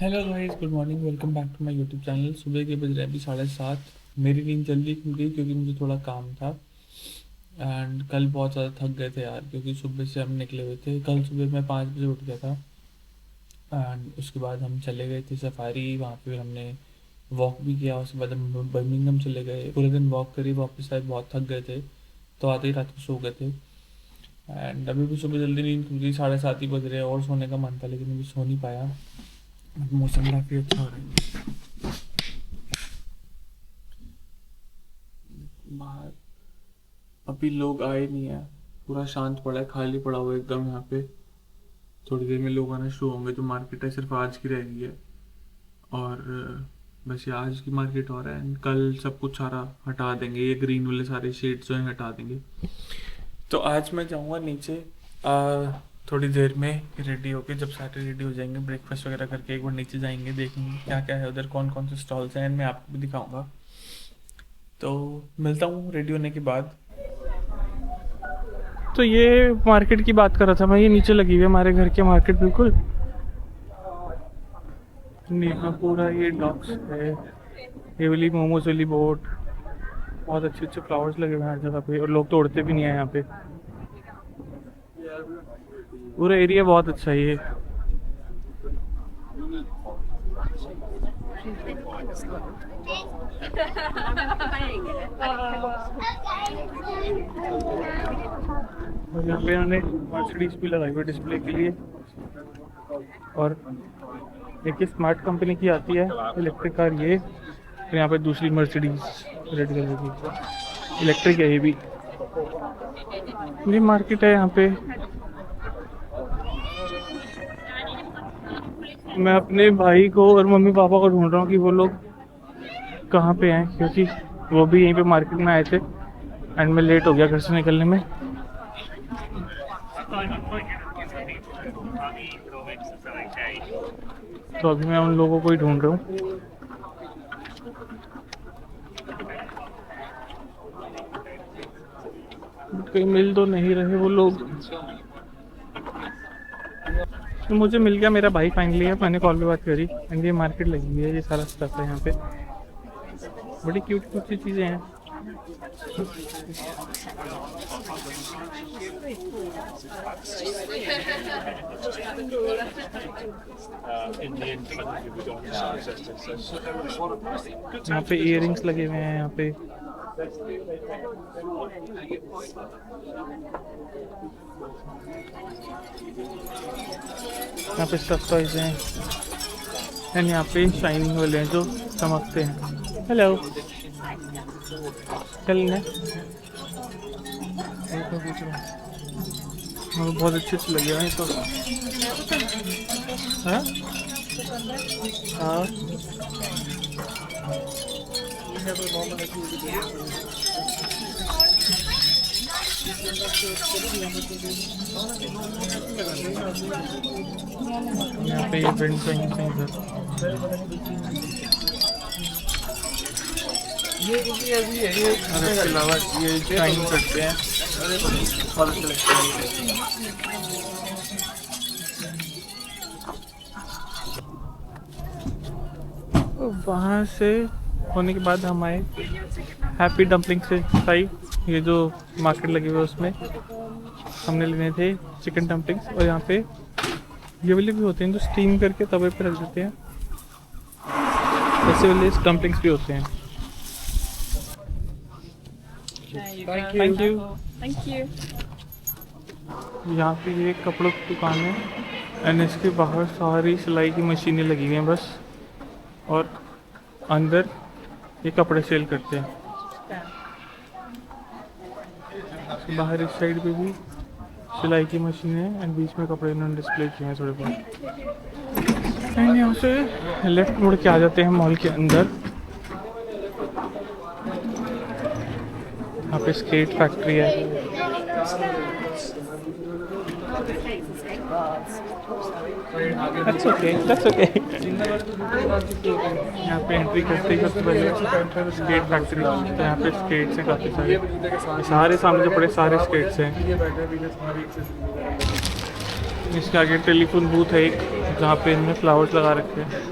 Hello guys, good morning. Welcome back to my YouTube channel. सुबह के बज रहे अभी 7:30। मेरी नींद जल्दी खुल गई क्योंकि मुझे थोड़ा काम था। एंड कल बहुत ज़्यादा थक गए थे यार, क्योंकि सुबह से हम निकले हुए थे। कल सुबह मैं 5 बजे उठ गया था। एंड उसके बाद हम चले गए थे सफारी, वहाँ पे हमने वॉक भी किया। उसके बाद हम बर्मिंघम चले गए, पूरे दिन वॉक करी, वापस आए, बहुत थक गए थे तो आते ही रात को सो गए थे। एंड अभी भी सुबह जल्दी नींद खुल गई, 7:30 ही बज रहे हैं और सोने का मन था लेकिन अभी सो नहीं पाया। मौसम काफ़ी अच्छा हो रहा है बाहर। अभी लोग आए नहीं है, पूरा शांत पड़ा है, खाली पड़ा हुआ है एकदम यहाँ पे। थोड़ी देर में लोग आना शुरू होंगे। जो मार्केट है सिर्फ आज की रह गई है और बस ये आज की मार्केट हो रहा है। एंड कल सब कुछ सारा हटा देंगे, ये ग्रीन वाले सारे शेड्स जो हैं हटा देंगे। तो आज मैं जाऊँगा नीचे थोड़ी देर में रेडी होके। जब सारे रेडी हो जाएंगे, ब्रेकफास्ट वगैरह करके एक बार नीचे जाएंगे, देखेंगे क्या क्या है उधर, कौन कौन से स्टॉल्स हैं, एंड मैं आपको भी दिखाऊंगा। तो मिलता हूँ रेडी होने के बाद। तो ये मार्केट की बात कर रहा था मैं, ये नीचे लगी हुई है हमारे घर के मार्केट बिल्कुल। यहाँ पूरा ये डॉक्स है, ये वाली मोमोज वाली बोट। बहुत अच्छे अच्छे फ्लावर्स लगे हुए हैं हर जगह पे, और लोग तोड़ते भी नहीं है यहाँ पे। पूरा एरिया बहुत अच्छा है ये। और यहाँ पे हमने मर्सिडीज भी लगाई हुई डिस्प्ले के लिए। और एक स्मार्ट कंपनी की आती है इलेक्ट्रिक कार ये। और यहाँ पे दूसरी मर्सिडीज रेड कलर की इलेक्ट्रिक है ये भी। ये मार्केट है यहाँ पे। मैं अपने भाई को और मम्मी पापा को ढूंढ रहा हूँ कि वो लोग कहाँ पे हैं, क्योंकि वो भी यहीं पे मार्केट में आए थे एंड मैं लेट हो गया घर से निकलने में। तो अभी मैं उन लोगों को ही ढूंढ रहा हूँ। कहीं मिल तो नहीं रहे वो लोग। तो मुझे मिल गया मेरा भाई फाइनली है, मैंने कॉल पे बात करी एंड ये मार्केट लगी हुई है, ये सारा स्टफ है यहाँ पे। बड़ी क्यूट क्यूट सी चीज़ें हैं। यहाँ पे इयररिंग्स लगे हुए हैं यहाँ पे। यहाँ पे स्टफ टॉयज हैं एंड यहाँ पे शाइनिंग वाले हैं जो चमकते हैं। हेलो, चलने बहुत अच्छे से लगे हैं तो। हाँ हाँ, यहाँ पे ये फ्रेंड्स हैं इधर। और इसके अलावा ये शाइन करते हैं और अच्छे लगते हैं। वहाँ से होने के बाद हम आए हैप्पी डम्पलिंग से साइड। ये जो मार्केट लगी हुई है उसमें हमने लेने थे चिकन डम्पलिंग्स। और यहाँ पे ये वाले भी होते हैं जो स्टीम करके तवे पे रख देते हैं, ऐसे वाले डम्पलिंग्स भी होते हैं। Thank you. Thank you. यहाँ पे ये कपड़ों की दुकान है एंड इसके बाहर सारी सिलाई की मशीनें लगी हुई हैं बस। और अंदर ये कपड़े सेल करते हैं। बाहर इस साइड पे भी सिलाई की मशीन है एंड बीच में कपड़े इन्होंने डिस्प्ले किए हैं थोड़े बहुत। एंड यहाँ से लेफ्ट मुड़ के आ जाते हैं मॉल के अंदर। यहाँ पे स्केट फैक्ट्री है। That's okay, that's okay. यहाँ पे एंट्री करते ही सबसे पहले स्केट फैक्ट्री। तो यहाँ पे स्केट्स हैं काफ़ी सारे, सारे सामने जो पड़े सारे स्केट्स हैं। इसके आगे टेलीफोन बूथ है एक, जहाँ पे इनमें फ्लावर्स लगा रखे हैं।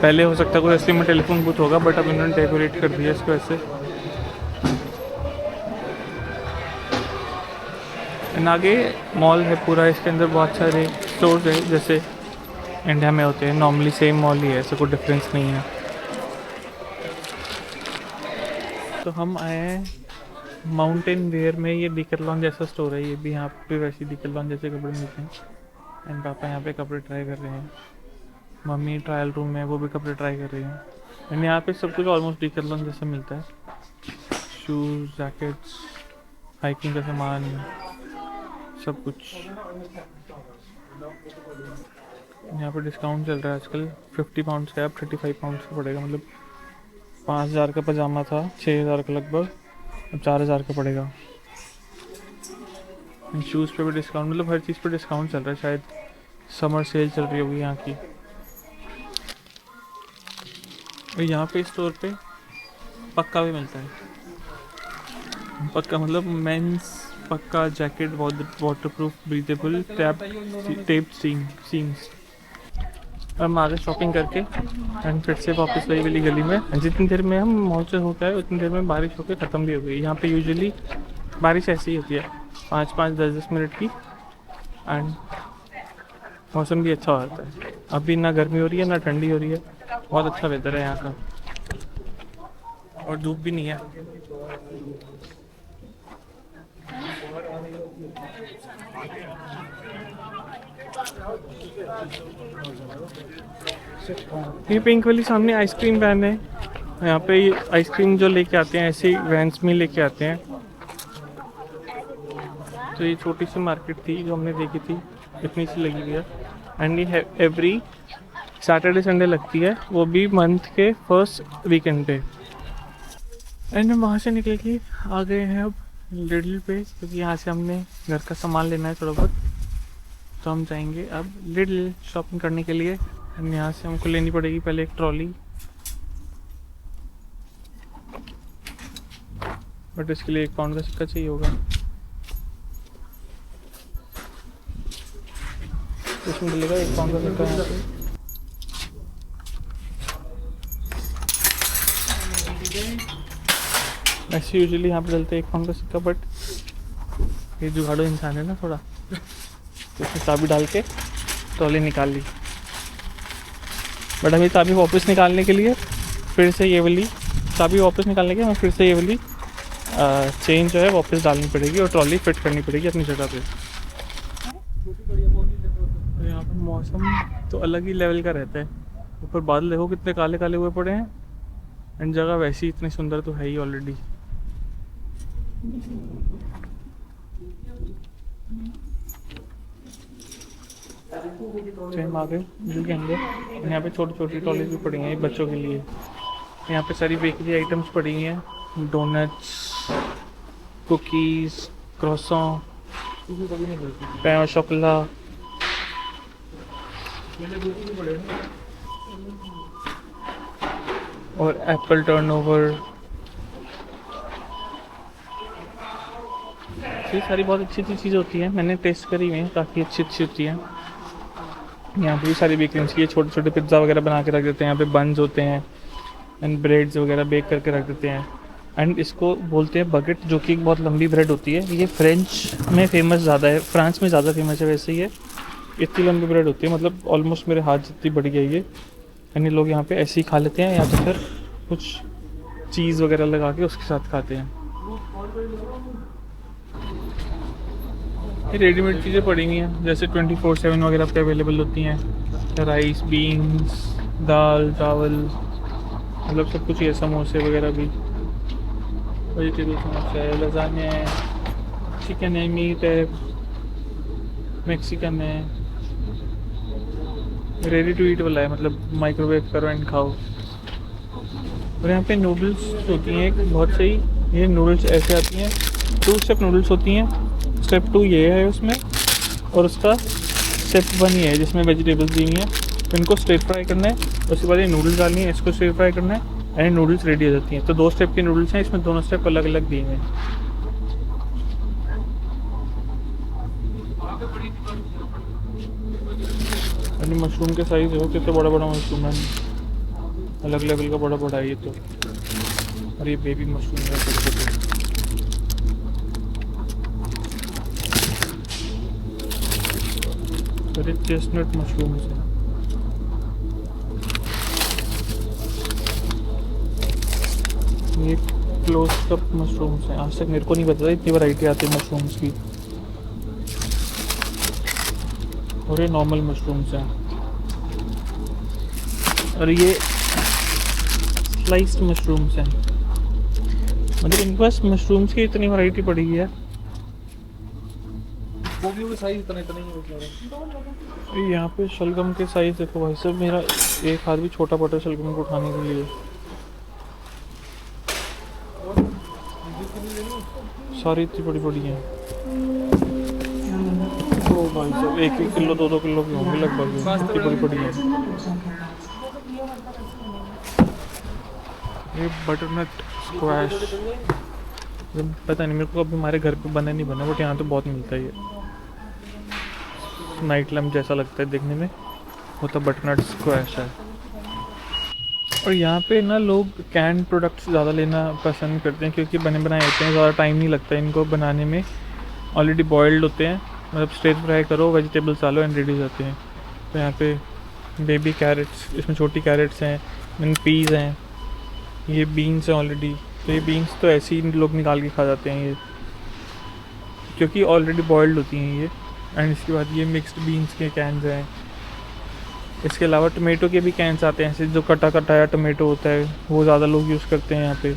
पहले हो सकता है कोई असली में टेलीफोन बूथ होगा, बट अब इन्होंने डेकोरेट कर दिया इसको ऐसे। एंड आगे मॉल है पूरा, इसके अंदर बहुत सारे स्टोर्स है जैसे इंडिया में होते हैं नॉर्मली, सेम मॉल ही है, ऐसा कोई डिफरेंस नहीं है। तो हम आए हैं माउंटेन वेयर में, ये डिकैथलॉन जैसा स्टोर है, ये भी यहाँ पे वैसे डिकैथलॉन जैसे कपड़े मिलते हैं। एंड पापा यहाँ पे कपड़े ट्राई कर रहे हैं, मम्मी ट्रायल रूम में वो भी कपड़े ट्राई कर रही हैं। एंड यहाँ पे सब कुछ ऑलमोस्ट डिकैथलॉन जैसा मिलता है, शूज़, जैकेट्स, हाइकिंग का सामान, सब कुछ। यहाँ पे डिस्काउंट चल रहा है आजकल, 50 पाउंड्स का अब 35 पाउंड्स का पड़ेगा। मतलब 5,000 का पजामा था, 6,000 का लगभग, अब 4,000 का पड़ेगा। शूज़ पे भी डिस्काउंट, मतलब हर चीज़ पे डिस्काउंट चल रहा है, शायद समर सेल चल रही होगी यहाँ की। और यहाँ पे स्टोर पे पक्का भी मिलता है, पक्का मतलब मेंस पक्का jacket, waterproof, breathable, tape seems. हम आगे शॉपिंग करके एंड फिर से वापस वही वाली गली में। जितनी देर में हम मॉल से होता है उतनी देर में बारिश होकर ख़त्म भी हो गई। यहाँ पे यूजुअली बारिश ऐसी ही होती है, 5-5, 10-10 मिनट की, एंड मौसम भी अच्छा हो जाता है। अभी ना गर्मी हो रही है ना ठंडी हो रही है, बहुत अच्छा वेदर है यहाँ का, और धूप भी नहीं है। ये पिंक वाली सामने आइसक्रीम वैन है, यहाँ पे आइसक्रीम जो लेके आते हैं ऐसे वैन्स में लेके आते हैं। तो ये छोटी सी मार्केट थी जो हमने देखी थी, इतनी सी लगी हुई है। एंड ये एवरी सैटरडे संडे लगती है, वो भी मंथ के फर्स्ट वीकेंड पे। एंड हम वहाँ से निकल के आ गए हैं अब लिडल पे, क्योंकि यहाँ से हमने घर का सामान लेना है थोड़ा बहुत, तो हम जाएंगे अब लिडल शॉपिंग करने के लिए। एंड यहाँ से हमको लेनी पड़ेगी पहले एक ट्रॉली, बट इसके लिए 1 पाउंड का सिक्का चाहिए होगा। इसमें मिलेगा 1 पाउंड का सिक्का यहाँ पे। ऐसे यूजुअली यहाँ पे डलते हैं 1 पाउंड का सिक्का, बट ये जुगाड़ू इंसान है ना थोड़ा, तो उसने चाबी डाल के ट्रॉली निकाल ली। बट हमें चाबी वापस निकालने के लिए फिर से ये वाली चाबी वापस निकालने के हमें फिर से ये वाली चेन जो है वापस डालनी पड़ेगी और ट्रॉली फिट करनी पड़ेगी अपनी जगह पे। तो यहाँ पर मौसम तो अलग ही लेवल का रहता है, ऊपर बादल देखो कितने काले काले हुए पड़े हैं, एंड जगह वैसी इतनी सुंदर तो है ही ऑलरेडी। तो हम आ गए दिल के अंदर, यहाँ पे छोटी छोटी ट्रॉलीज भी पड़ी हैं बच्चों के लिए। यहाँ पे सारी बेकरी आइटम्स पड़ी हैं, डोनट्स, कुकीज़, क्रॉसॉन, पैन और शोकला, और एप्पल टर्नओवर। ये सारी बहुत अच्छी अच्छी चीज़ें होती हैं, मैंने टेस्ट करी हुई हैं, काफ़ी अच्छी अच्छी होती हैं। यहाँ पे भी सारी बेकरीज की छोटे छोटे पिज़्ज़ा वगैरह बना के रख देते हैं, यहाँ पे बन्स होते हैं एंड ब्रेड्स वगैरह बेक करके रख देते हैं। एंड इसको बोलते हैं बगेट, जो कि एक बहुत लंबी ब्रेड होती है। ये फ्रेंच में फेमस ज़्यादा है, फ्रांस में ज़्यादा फेमस है वैसे। ये इतनी लंबी ब्रेड होती है, मतलब ऑलमोस्ट मेरे हाथ जितनी बड़ी है ये। यानी लोग यहाँ पे ऐसे ही खा लेते हैं, या तो फिर कुछ चीज़ वगैरह लगा के उसके साथ खाते हैं। ये रेडीमेड चीज़ें पड़ी हुई हैं, जैसे 24/7 वगैरह पे अवेलेबल होती हैं, राइस, बीन्स, दाल, चावल, मतलब सब कुछ। ये समोसे वगैरह भी, वेजिटेबल समोसा है, लसान्या है, चिकन है, मीट है, मैक्सिकन है, रेडी टू ईट वाला है, मतलब माइक्रोवेव करो एंड खाओ। और यहाँ पे नूडल्स होती हैं एक बहुत सही। ये नूडल्स ऐसे आती हैं, 2 स्टेप नूडल्स होती हैं। स्टेप 2 ये है उसमें, और उसका स्टेप 1 ये है जिसमें वेजिटेबल्स दी हुई हैं। तो इनको स्ट्रेट फ्राई करना है, उसके बाद ये नूडल्स डालनी है, इसको स्ट्रेट फ्राई करना है, एंड नूडल्स रेडी हो जाती हैं। तो 2 स्टेप के नूडल्स हैं, इसमें दोनों स्टेप अलग अलग दिए हुए हैं। यानी मशरूम के साइज हो कितने बड़ा बड़ा मशरूम है, अलग लेवल का बड़ा बड़ा है ये तो। और ये बेबी मशरूम है छोटे छोटे। और ये चेस्टनट मशरूम्स है। ये क्लोज कप मशरूम्स हैं। आज तक मेरे को नहीं पता था इतनी वैरायटी आती है मशरूम्स की। और ये नॉर्मल मशरूम्स हैं। और ये स्लाइस्ड मशरूम्स हैं। मतलब इनके पास मशरूम्स की इतनी वैरायटी पड़ी है। गोभी का साइज इतना इतना ही है। यहाँ पे शलगम के साइज देखो भाई साहब, मेरा एक हाथ भी छोटा पड़ा शलगम को उठाने के लिए। सारी इतनी बड़ी बड़ी हैं। तो भाई साहब 1-1 किलो 2-2 किलो की होंगी लगभग, इतनी बड़ी बड़ी हैं। ये बटरनट स्क्वैश, पता नहीं मेरे को, अभी हमारे घर पे बना नहीं बना, बट यहाँ तो बहुत मिलता है ये। नाइट लैम्प जैसा लगता है देखने में, वो तो बटरनट स्क्वैश है। और यहाँ पे ना लोग कैंड प्रोडक्ट्स ज़्यादा लेना पसंद करते हैं, क्योंकि बने बनाए होते हैं, ज़्यादा टाइम नहीं लगता है इनको बनाने में। ऑलरेडी बॉइल्ड होते हैं, मतलब स्ट्रेट फ्राई करो, वेजिटेबल्स डालो एंड रेडी हो जाते हैं। तो यहाँ पे बेबी कैरेट्स, इसमें छोटी कैरेट्स हैं, मीन पीज़ हैं, ये बीन्स हैं ऑलरेडी। तो ये बीन्स तो ऐसे ही लोग निकाल के खा जाते हैं ये, क्योंकि ऑलरेडी बॉइल्ड होती हैं ये। एंड इसके बाद ये मिक्स्ड बीन्स के कैंस हैं। इसके अलावा टमेटो के भी कैंस आते हैं, ऐसे जो कटा कटाया टमेटो होता है, वो ज़्यादा लोग यूज़ करते हैं यहाँ पे।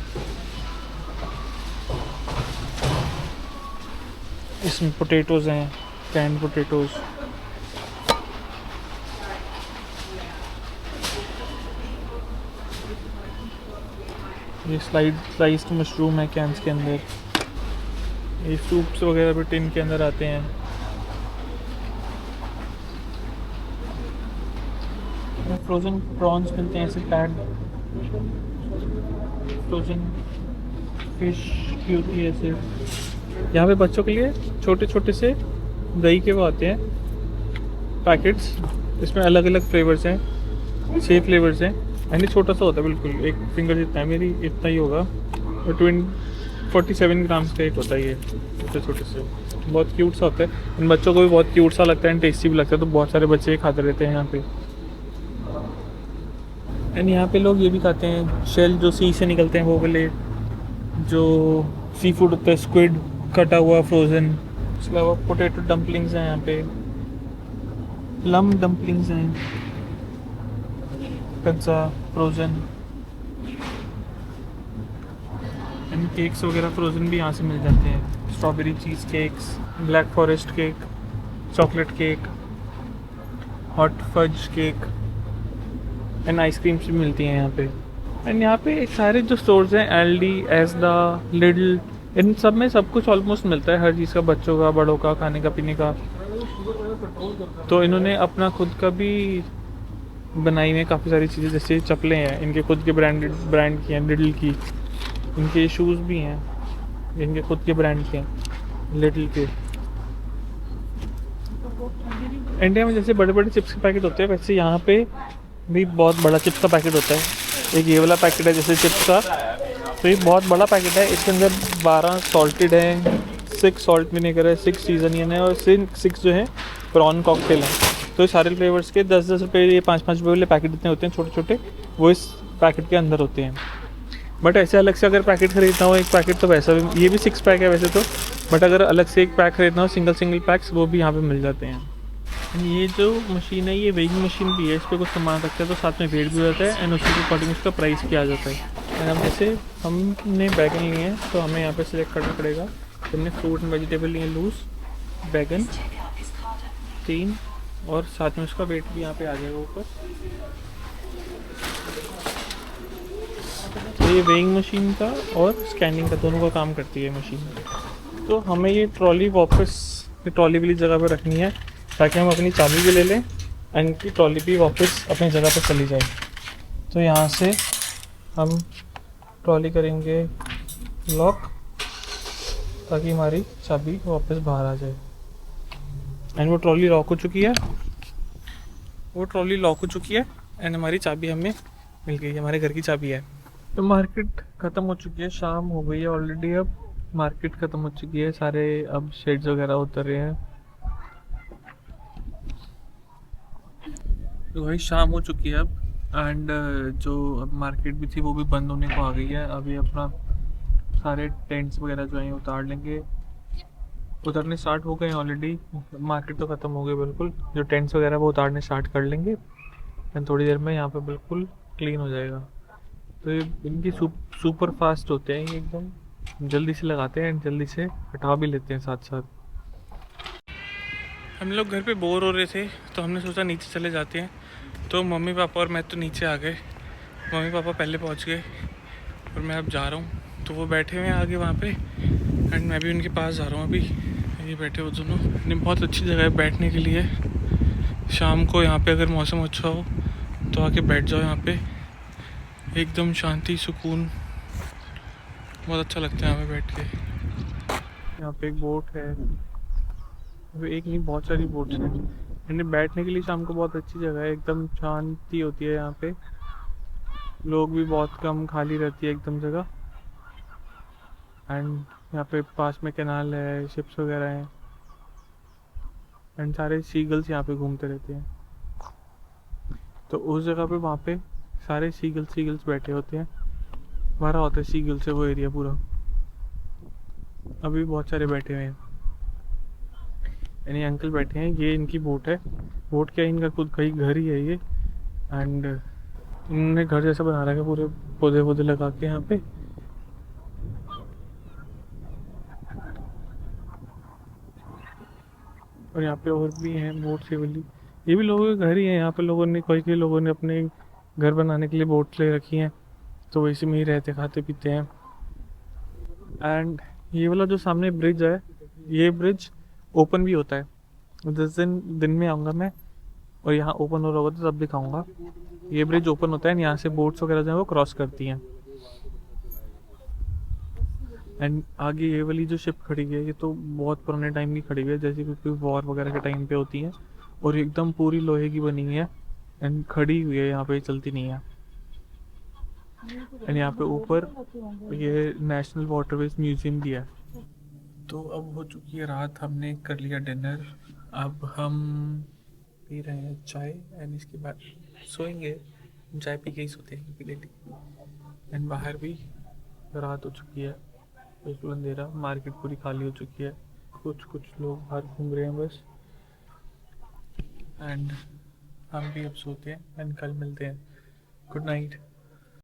इसमें पोटैटोज़ हैं, कैंड पोटैटोज़। ये स्लाइस्ड मशरूम है कैंस के अंदर। ये सूप्स वगैरह भी टिन के अंदर आते हैं। फ्रोज़न प्रॉन्स मिलते हैं ऐसे पैक्ड, फ्रोज़न फिश की होती है ऐसे। यहाँ पे बच्चों के लिए छोटे छोटे से दही के वो आते हैं पैकेट्स, इसमें अलग अलग फ्लेवर्स हैं, 6 फ्लेवर्स हैं। एंड छोटा सा होता है, बिल्कुल एक फिंगर जितना है, मेरी इतना ही होगा। और 47 ग्राम्स का एक होता है ये, छोटे छोटे से। बहुत क्यूट सा होता है, इन बच्चों को भी बहुत क्यूट सा लगता है एंड टेस्टी भी लगता है, तो बहुत सारे बच्चे खाते रहते हैं यहाँ पे। एंड यहाँ पे लोग ये भी खाते हैं, शेल जो सी से निकलते हैं वो वाले, जो सी फूड होता है, स्क्विड कटा हुआ फ्रोज़न। उसके अलावा पोटैटो डम्पलिंग्स हैं यहाँ पे, प्लम डम्पलिंग्स हैं, कच्चा फ्रोज़न। एंड केक्स वगैरह फ्रोज़न भी यहाँ से मिल जाते हैं, strawberry cheesecakes, black forest cake, chocolate cake, hot fudge cake and ice creams भी मिलती हैं यहाँ पे। एंड यहाँ पे सारे जो स्टोर्स हैं, एलडी, एसडा, लिडल, इन सब में सब कुछ ऑलमोस्ट मिलता है, हर चीज़ का, बच्चों का, बड़ों का, खाने का, पीने का। तो इन्होंने अपना खुद का भी बनाई में काफ़ी सारी चीज़ें, जैसे चप्पलें हैं, इनके खुद के ब्रांड की हैं, लिडल की। इनके शूज़ भी हैं, इनके खुद के ब्रांड के हैं, लिडल के। इंडिया में जैसे बड़े बड़े चिप्स के पैकेट होते हैं, वैसे यहाँ पे भी बहुत बड़ा चिप्स का पैकेट होता है। एक ये वाला पैकेट है जैसे चिप्स का, तो ये बहुत बड़ा पैकेट है। इसके अंदर 12 सॉल्टेड है, 6 सॉल्ट विनेगर है, 6 सीजनियन है और 6 जो है प्रॉन कॉकटेल है। तो सारे फ्लेवर्स के 10-10 रुपये, ये 5-5 रुपये वाले पैकेट जितने होते हैं छोटे छोटे, वो इस पैकेट के अंदर होते हैं। बट ऐसे अलग से अगर पैकेट खरीदना हो, एक पैकेट तो वैसा भी, ये भी 6 पैक है वैसे तो, बट अगर अलग से एक पैक खरीदना हो, सिंगल पैक्स, वो भी यहाँ पे मिल जाते हैं। ये जो मशीन है, ये वेइंग मशीन भी है, इस पर कुछ सामान रखते हैं तो साथ में वेट भी हो जाता है एंड उसी के अकॉर्डिंग उसका प्राइस भी आ जाता है। एंड अब जैसे हमने बैगन लिए हैं तो हमें यहाँ पे सिलेक्ट करना पड़ेगा। तो हमने फ्रूट एंड वेजिटेबल लिए लूज, बैगन 3, और साथ में उसका वेट भी यहाँ पे आ जाएगा ऊपर। तो ये वेइंग मशीन का और स्कैनिंग का दोनों का काम करती है मशीन। तो हमें ये ट्रॉली वापस ट्रॉली वाली जगह पर रखनी है, ताकि हम अपनी चाबी भी ले लें एंड की ट्रॉली भी वापस अपनी जगह पर चली जाए। तो यहाँ से हम ट्रॉली करेंगे लॉक, ताकि हमारी चाबी वापस बाहर आ जाए। एंड वो ट्रॉली लॉक हो चुकी है। वो ट्रॉली लॉक हो चुकी है एंड हमारी चाबी हमें मिल गई, हमारे घर की चाबी है। तो मार्केट ख़त्म हो चुकी है, शाम हो गई है ऑलरेडी। अब मार्केट ख़त्म हो चुकी है, सारे अब शेड्स वगैरह उतर रहे हैं। तो भाई शाम हो चुकी है अब एंड जो अब मार्केट भी थी वो भी बंद होने को आ गई है। अभी अपना सारे टेंट्स वगैरह जो हैं उतार लेंगे, उतरने स्टार्ट हो गए हैं ऑलरेडी। मार्केट तो ख़त्म हो गई बिल्कुल, जो टेंट्स वगैरह वो उतारने स्टार्ट कर लेंगे एंड थोड़ी देर में यहाँ पे बिल्कुल क्लीन हो जाएगा। तो ये इनकी सुपर फास्ट होते हैं, ये एकदम जल्दी से लगाते हैं एंड जल्दी से हटा भी लेते हैं साथ साथ। हम लोग घर पे बोर हो रहे थे तो हमने सोचा नीचे चले जाते हैं। तो मम्मी पापा और मैं तो नीचे आ गए, मम्मी पापा पहले पहुंच गए और मैं अब जा रहा हूँ। तो वो बैठे हुए हैं आगे वहाँ पे एंड मैं भी उनके पास जा रहा हूँ अभी। ये बैठे वो दोनों, ये बहुत अच्छी जगह है बैठने के लिए। शाम को यहाँ पे अगर मौसम अच्छा हो तो आके बैठ जाओ यहाँ पे, एकदम शांति सुकून, बहुत अच्छा लगता है यहाँ पे बैठ के। यहाँ पे एक बोट है, अभी एक नहीं बहुत सारी बोट्स हैं। इन्हें बैठने के लिए शाम को बहुत अच्छी जगह है, एकदम शांति होती है यहाँ पे, लोग भी बहुत कम, खाली रहती है एकदम जगह। एंड यहाँ पे पास में कैनाल है, शिप्स वगैरह हैं एंड सारे सीगल्स यहाँ पे घूमते रहते हैं। तो उस जगह पे वहाँ पे सारे सीगल्स बैठे होते हैं, भरा होता है सीगल से वो एरिया पूरा। अभी बहुत सारे बैठे हुए हैं, यानी अंकल बैठे हैं, ये इनकी बोट है। बोट क्या, इनका खुद कहीं घर ही है ये। एंड इन्होंने घर जैसा बना रखा है पूरे, पौधे पौधे लगा के यहाँ पे। और यहाँ पे और भी हैं बोट से वाली, ये भी लोगों के घर ही है। यहाँ पे लोगों ने, कई लोगों ने अपने घर बनाने के लिए बोट ले रखी हैं, तो वैसे में ही रहते खाते पीते हैं। एंड ये वाला जो सामने ब्रिज है, ये ब्रिज ओपन भी होता है। जिस दिन में आऊँगा मैं और यहाँ ओपन हो रहा होगा तो तब दिखाऊंगा। ये ब्रिज ओपन होता है, यहाँ से बोट्स वगैरह जो है वो क्रॉस करती हैं। एंड आगे ये वाली जो शिप खड़ी हुई है, ये तो बहुत पुराने टाइम की खड़ी हुई है, जैसे कोई वॉर वगैरह के टाइम पे होती है। और एकदम पूरी लोहे की बनी हुई है एंड खड़ी हुई है यहाँ पे, चलती नहीं है। एंड यहाँ पे ऊपर ये नेशनल वाटरवेज म्यूजियम भी है। तो अब हो चुकी है रात, हमने कर लिया डिनर, अब हम पी रहे हैं चाय एंड इसके बाद सोएंगे। चाय पी के ही सोते हैं पी लेटी। एंड बाहर भी रात हो चुकी है, बिल्कुल अंधेरा, मार्केट पूरी खाली हो चुकी है, कुछ लोग बाहर घूम रहे हैं बस। एंड हम भी अब सोते हैं एंड कल मिलते हैं। Good night.